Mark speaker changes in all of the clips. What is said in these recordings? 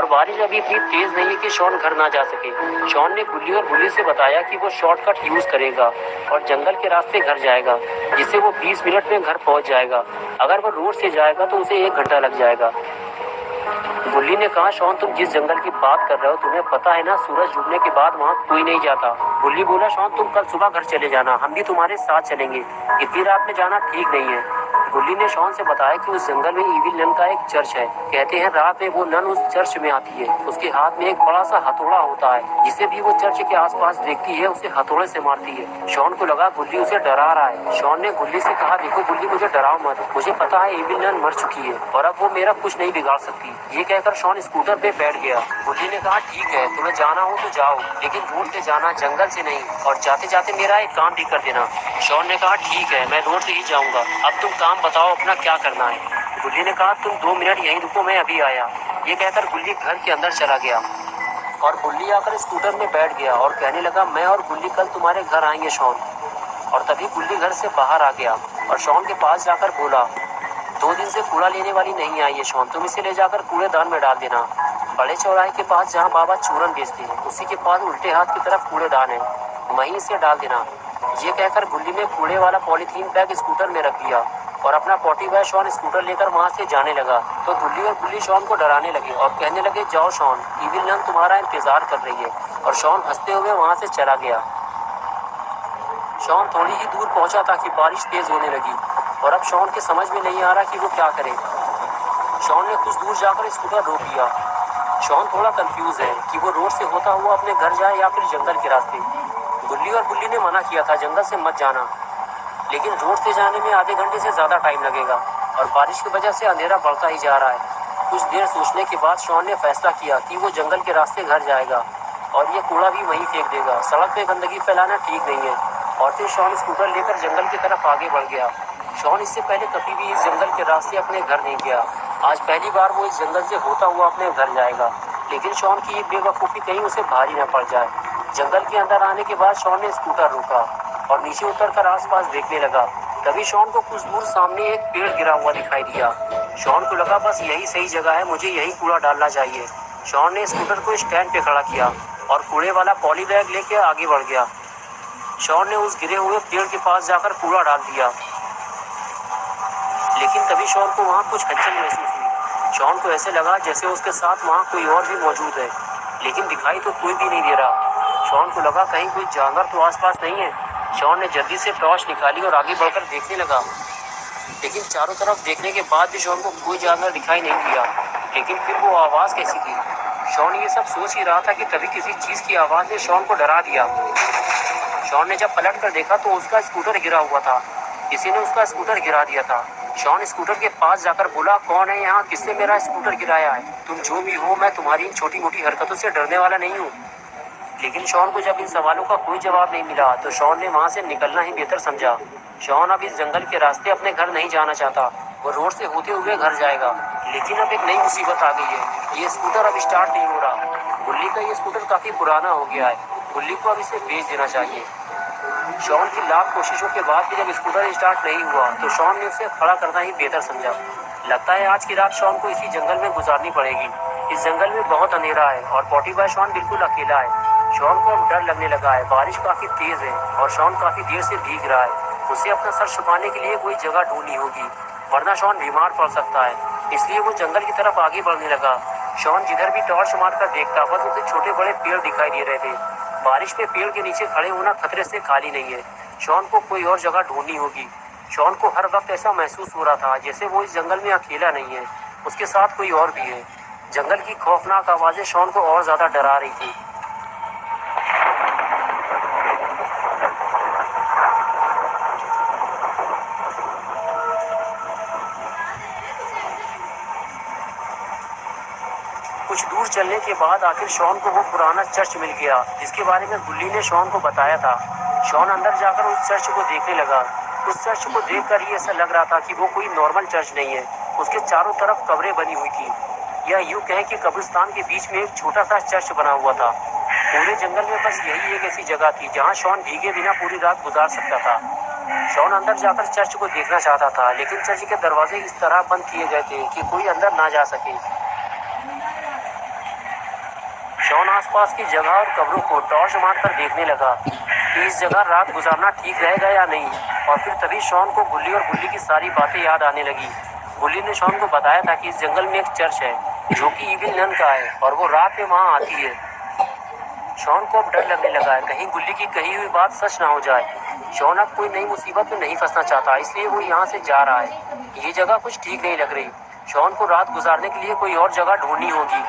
Speaker 1: बारिश अभी इतनी तेज नहीं है कि शॉन घर ना जा सके। शॉन ने गुल्ली और बुल्ली से बताया कि वो शॉर्टकट यूज करेगा और जंगल के रास्ते घर जाएगा, जिससे वो 20 मिनट में घर पहुंच जाएगा। अगर वो रोड से जाएगा तो उसे 1 घंटा लग जाएगा। गुल्ली ने कहा, शॉन तुम जिस जंगल की बात कर रहे हो, तुम्हें पता है ना, सूरज डूबने के बाद वहाँ कोई नहीं जाता। गुल्ली बोला, शॉन तुम कल सुबह घर चले जाना, हम भी तुम्हारे साथ चलेंगे। इतनी रात में जाना ठीक नहीं है। गुल्ली ने शॉन से बताया कि उस जंगल में ईविल नन का एक चर्च है। कहते हैं रात में वो नन उस चर्च में आती है। उसके हाथ में एक बड़ा सा हथौड़ा होता है, जिसे भी वो चर्च के आसपास देखती है उसे हथौड़े से मारती है। शॉन को लगा गुल्ली उसे डरा रहा है। शॉन ने गुल्ली से कहा, देखो गुल्ली, मुझे डराओ मत, मुझे पता है ईविल नन मर चुकी है और अब वो मेरा कुछ नहीं बिगाड़ सकती। ये कहकर शॉन स्कूटर पे बैठ गया। गुल्ली ने कहा, ठीक है, तुम्हें जाना हो तो जाओ, लेकिन रोड से जाना, जंगल से नहीं, और जाते जाते मेरा एक काम भी कर देना। शॉन ने कहा, ठीक है, मैं रोड से ही जाऊंगा, अब तुम काम बताओ अपना क्या करना है। गुल्ली ने कहा, तुम 2 मिनट यहीं रुको, मैं अभी आया। ये कहकर गुल्ली घर के अंदर चला गया और गुल्ली आकर स्कूटर में बैठ गया और कहने लगा, मैं और गुल्ली कल तुम्हारे घर आएंगे शॉन। और तभी गुल्ली घर से बाहर आ गया और शॉन के पास जाकर बोला, 2 दिन से कूड़ा लेने वाली नहीं आई है शॉन, तुम इसे ले जाकर कूड़ेदान में डाल देना। बड़े चौराहे के पास जहाँ बाबा चूरन बेचते हैं, उसी के पास उल्टे हाथ की तरफ कूड़ेदान है, वहीं इसे डाल देना। ये कहकर गुल्ली ने कूड़े वाला पॉलीथीन बैग स्कूटर में रख दिया और अपना पॉटी बॉय शॉन स्कूटर लेकर वहाँ से जाने लगा। तो गुल्ली और गुल्ली शॉन को डराने लगे और कहने लगे, जाओ शॉन, ईविल नन तुम्हारा इंतजार कर रही है। और शॉन हंसते हुए वहाँ से चला गया। शॉन थोड़ी ही दूर पहुंचा था कि बारिश तेज होने लगी और अब शॉन के समझ में नहीं आ रहा कि वो क्या करे। शॉन ने कुछ दूर जाकर स्कूटर रोक दिया। शॉन थोड़ा कंफ्यूज है कि वो रोड से होता हुआ अपने घर जाए या फिर जंगल के रास्ते। गुल्ली और बुल्ली ने मना किया था जंगल से मत जाना, लेकिन रोड से जाने में आधे घंटे से ज्यादा टाइम लगेगा और बारिश की वजह से अंधेरा बढ़ता ही जा रहा है। कुछ देर सोचने के बाद शॉन ने फैसला किया कि वो जंगल के रास्ते घर जाएगा और ये कूड़ा भी वहीं फेंक देगा। सड़क पे गंदगी फैलाना ठीक नहीं है। और फिर शॉन स्कूटर लेकर जंगल की तरफ आगे बढ़ गया। शॉन इससे पहले कभी भी इस जंगल के रास्ते अपने घर नहीं गया। आज पहली बार वो इस जंगल से होता हुआ अपने घर जाएगा, लेकिन शॉन की ये बेवकूफ़ी कहीं उसे भारी न पड़ जाए। जंगल के अंदर आने के बाद शॉन ने स्कूटर रोका और नीचे उतरकर आसपास देखने लगा। तभी शॉन को कुछ दूर सामने एक पेड़ गिरा हुआ दिखाई दिया। शॉन को लगा, बस यही सही जगह है, मुझे यही कूड़ा डालना चाहिए। शॉन ने स्कूटर को स्टैंड पे खड़ा किया और कूड़े वाला पॉली बैग लेके आगे बढ़ गया। शॉन ने उस गिरे हुए पेड़ के पास जाकर कूड़ा डाल दिया, लेकिन तभी शॉन को वहाँ कुछ हलचल महसूस हुई। शॉन को ऐसे लगा जैसे उसके साथ वहाँ कोई और भी मौजूद है, लेकिन दिखाई तो कोई भी नहीं दे रहा। शॉन को लगा कहीं कोई जानवर तो आसपास नहीं है। शॉन ने जल्दी से टॉर्च निकाली और आगे बढ़कर देखने लगा, लेकिन चारों तरफ देखने के बाद भी शॉन को कोई जानवर दिखाई नहीं दिया। लेकिन फिर वो आवाज़ कैसी थी? शॉन ये सब सोच ही रहा था कि तभी किसी चीज़ की आवाज़ ने शॉन को डरा दिया। शॉन ने जब पलट कर देखा तो उसका स्कूटर गिरा हुआ था। किसी ने उसका स्कूटर गिरा दिया था। शॉन स्कूटर के पास जाकर बोला, कौन है यहाँ, किसने मेरा स्कूटर गिराया है? तुम जो भी हो, मैं तुम्हारी इन छोटी मोटी हरकतों से डरने वाला नहीं हूँ। लेकिन शॉन को जब इन सवालों का कोई जवाब नहीं मिला तो शॉन ने वहाँ से निकलना ही बेहतर समझा। शॉन अब इस जंगल के रास्ते अपने घर नहीं जाना चाहता। वो रोड से होते हुए घर जाएगा, लेकिन अब एक नई मुसीबत आ गई है। ये स्कूटर अब स्टार्ट नहीं हो रहा। गुल्ली का ये स्कूटर काफ़ी पुराना हो गया है। गुल्ली को अब इसे बेच देना चाहिए। शॉन की लाख कोशिशों के बाद भी जब स्कूटर स्टार्ट नहीं हुआ तो शॉन ने उसे खड़ा करना ही बेहतर समझा। लगता है आज की रात शॉन को इसी जंगल में गुजारनी पड़ेगी। इस जंगल में बहुत अंधेरा है और पॉटी बॉय शॉन बिल्कुल अकेला है। शॉन को अब डर लगने लगा है। बारिश काफ़ी तेज़ है और शॉन काफ़ी देर से भीग रहा है। उसे अपना सर छुपाने के लिए कोई जगह ढूंढनी होगी, वरना शॉन बीमार पड़ सकता है। इसलिए वो जंगल की तरफ आगे बढ़ने लगा। शॉन जिधर भी टॉर्च मारकर देखता, बस उसे छोटे बड़े पेड़ दिखाई दे रहे थे। बारिश में पेड़ के नीचे खड़े होना खतरे से खाली नहीं है। शॉन को कोई और जगह ढूंढनी होगी। शॉन को हर वक्त ऐसा महसूस हो रहा था जैसे वो इस जंगल में अकेला नहीं है, उसके साथ कोई और भी है। जंगल की खौफनाक आवाज़ें शॉन को और ज़्यादा डरा रही थी। कुछ दूर चलने के बाद आखिर शॉन को वो पुराना चर्च मिल गया जिसके बारे में गुल्ली ने शॉन को बताया था। शॉन अंदर जाकर उस चर्च को देखने लगा। उस चर्च को देखकर ही ऐसा लग रहा था कि वो कोई नॉर्मल चर्च नहीं है। उसके चारों तरफ कब्रें बनी हुई थी, या यूँ कहें कि कब्रिस्तान के बीच में एक छोटा सा चर्च बना हुआ था। पूरे जंगल में बस यही एक ऐसी जगह थी जहाँ शॉन भीगे बिना पूरी रात गुजार सकता था। शॉन अंदर जाकर चर्च को देखना चाहता था, लेकिन चर्च के दरवाजे इस तरह बंद किए गए थे कि कोई अंदर ना जा सके। शॉन आसपास की जगह और कब्रों को टॉर्च मारकर देखने लगा कि इस जगह रात गुजारना ठीक रहेगा या नहीं। और फिर तभी शॉन को गुल्ली और गुल्ली की सारी बातें याद आने लगी। गुल्ली ने शॉन को बताया था कि इस जंगल में एक चर्च है जो कि इविल नन का है और वो रात में वहाँ आती है। शॉन को अब डर लगने लगा है, कहीं गुल्ली की कही हुई बात सच ना हो जाए। शॉन अब कोई नई मुसीबत में नहीं फंसना चाहता, इसलिए वो यहाँ से जा रहा है। ये जगह कुछ ठीक नहीं लग रही। शॉन को रात गुजारने के लिए कोई और जगह ढूंढनी होगी।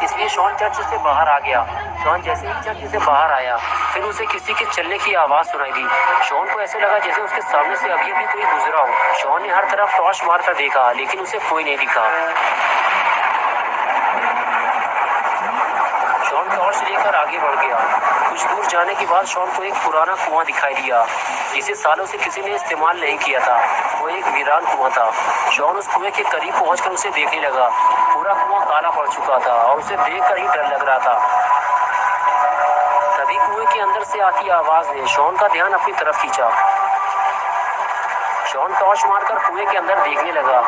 Speaker 1: इसलिए शॉन चर्च से बाहर आ गया। शॉन जैसे ही चर्च से बाहर आया, फिर उसे किसी के चलने की आवाज सुनाई दी। शॉन को ऐसे लगा जैसे उसके सामने से अभी अभी कोई गुजरा हो। शॉन ने हर तरफ टॉर्च मारकर देखा, लेकिन उसे कोई नहीं दिखा। शॉन टॉर्च लेकर आगे बढ़ गया। कुछ दूर जाने के बाद शॉन को एक पुराना कुआं दिखाई दिया, जिसे सालों से किसी ने इस्तेमाल नहीं किया था। वो एक वीरान कुआं था। शॉन उस कुएं के करीब पहुंचकर उसे देखने लगा। पूरा कुआं काला पड़ चुका था और उसे देखकर ही डर लग रहा था। तभी कुएं के अंदर से आती आवाज ने शॉन का ध्यान अपनी तरफ खींचा। शॉन टॉर्च मारकर कुएं के अंदर देखने लगा।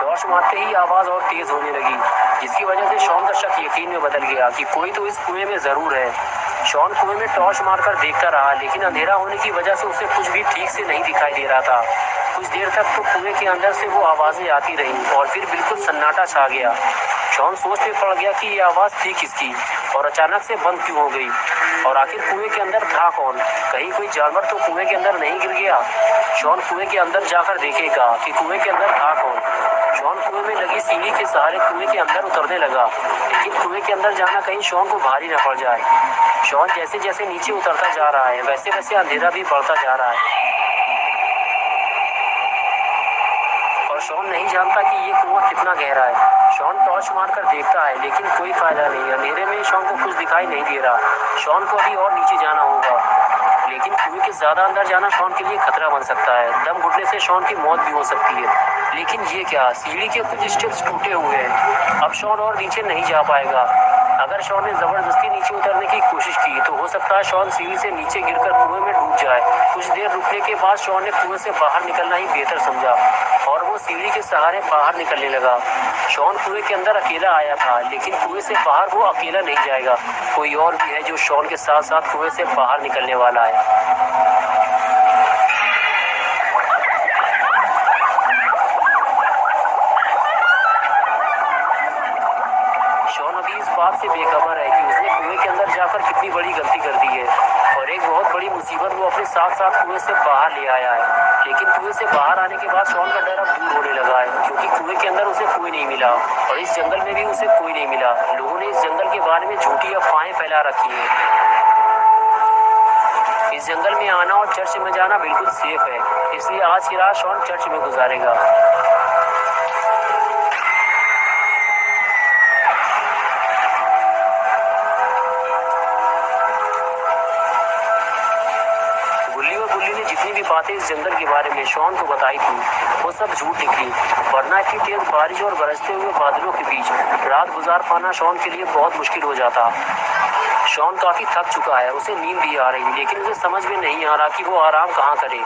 Speaker 1: टॉर्च मारते ही आवाज और तेज होने लगी, जिसकी वजह से शॉन का शक यकीन में बदल गया कि कोई तो इस कुएं में जरूर है। शॉन कुएं में टॉर्च मारकर देखता रहा, लेकिन अंधेरा होने की वजह से उसे कुछ भी ठीक से नहीं दिखाई दे रहा था। कुछ देर तक तो कुएं के अंदर से वो आवाजें आती रहीं और फिर बिल्कुल सन्नाटा छा गया। शॉन सोच में पड़ गया कि ये आवाज थी किसकी और अचानक से बंद क्यों हो गई, और आखिर कुएं के अंदर था कौन? कहीं कोई जानवर तो कुएं के अंदर नहीं गिर गया? शॉन कुएं के अंदर जाकर देखेगा कि कुएं के अंदर था कौन। शॉन कुएं में लगी सीढ़ी के सहारे कुएं के अंदर उतरने लगा, लेकिन कुएं के अंदर जाना कहीं शॉन को भारी न पड़ जाए। शॉन जैसे जैसे नीचे उतरता जा रहा है, वैसे वैसे अंधेरा भी बढ़ता जा रहा है और शॉन नहीं जानता कि ये कुआं कितना गहरा है। शॉन टॉर्च मारकर देखता है, लेकिन कोई फायदा नहीं। अंधेरे में शॉन को कुछ दिखाई नहीं दे रहा। शॉन को अभी और नीचे जाना होगा, लेकिन कुएं के ज्यादा अंदर जाना शॉन के लिए खतरा बन सकता है। दम घुटने से शॉन की मौत भी हो सकती है। लेकिन ये क्या, सीढ़ी के कुछ स्टेप्स टूटे हुए हैं। अब शॉन और नीचे नहीं जा पाएगा। अगर शॉन ने जबरदस्ती नीचे उतरने की कोशिश की तो हो सकता है शॉन सीढ़ी से नीचे गिरकर कुएं में डूब जाए। कुछ देर रुकने के बाद शॉन ने कुएं से बाहर निकलना ही बेहतर समझा और वो सीढ़ी के सहारे बाहर निकलने लगा। शॉन कुएं के अंदर अकेला आया था, लेकिन कुएं से बाहर वो अकेला नहीं जाएगा। कोई और भी है जो शॉन के साथ साथ कुएं से बाहर निकलने वाला है। शॉन अभी इस बात से बेखबर है कि उसने कुएं के अंदर जाकर कितनी बड़ी गलती कर दी है और एक बहुत बड़ी मुसीबत वो अपने साथ साथ कुएं से बाहर ले आया है। लेकिन कुएं से बाहर आने के बाद शॉन का डर अब दूर होने लगा है, क्योंकि कुएं के अंदर उसे कोई नहीं मिला और इस जंगल में भी उसे कोई नहीं मिला। लोगों ने इस जंगल के बारे में झूठी अफवाहें फैला रखी है। इस जंगल में आना और चर्च में जाना बिल्कुल सेफ है, इसलिए आज की रात शॉन चर्च में गुजारेगा। जितनी भी बातें इस जंगल के बारे में शॉन को बताई थी, वो सब झूठ निकली। वरना इतनी तेज बारिश और गरजते हुए बादलों के बीच रात गुजार पाना शॉन के लिए बहुत मुश्किल हो जाता। शॉन काफी थक चुका है, उसे नींद भी आ रही, लेकिन उसे समझ में नहीं आ रहा कि वो आराम कहाँ करे।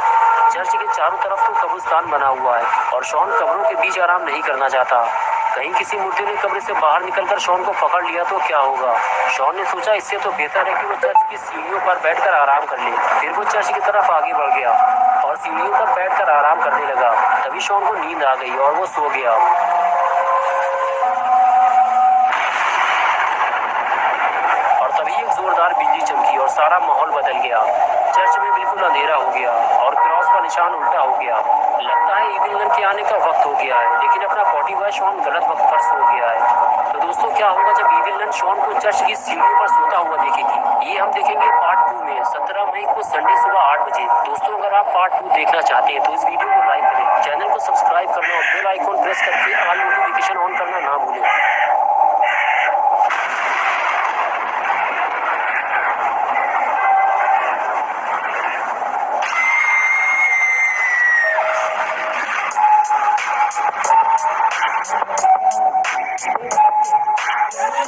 Speaker 1: चर्च के चारों तरफ तो कब्रिस्तान बना हुआ है और शॉन कब्रों के बीच आराम नहीं करना चाहता। कहीं किसी मुर्दे ने कब्र से बाहर निकलकर शॉन को पकड़ लिया तो क्या होगा। शॉन ने सोचा इससे तो बेहतर है कि वो चर्च की सीढ़ियों पर बैठकर आराम कर ले। फिर वो चर्च की तरफ आगे बढ़ गया और सीढ़ियों पर बैठकर आराम करने लगा। तभी शॉन को नींद आ गई और वो सो गया। और तभी एक जोरदार बिजली चमकी और सारा माहौल बदल गया। चर्च में बिल्कुल अंधेरा हो गया और क्रॉस का निशान उल्टा हो गया। लगता है इविल नन के आने का वक्त हो गया है, लेकिन अपना पॉटी बॉय शॉन गलत वक्त पर सो गया है। तो दोस्तों, क्या होगा जब इविल नन शॉन को चर्च की सीढ़ियों पर सोता हुआ देखेगी? ये हम देखेंगे पार्ट 2 में 17 मई को संडे सुबह 8 बजे। दोस्तों, अगर आप पार्ट 2 देखना चाहते हैं तो इस वीडियो को लाइक करें, चैनल को सब्सक्राइब करना और बेल आइकॉन प्रेस करके ऑल नोटिफिकेशन ऑन करना ना भूलें।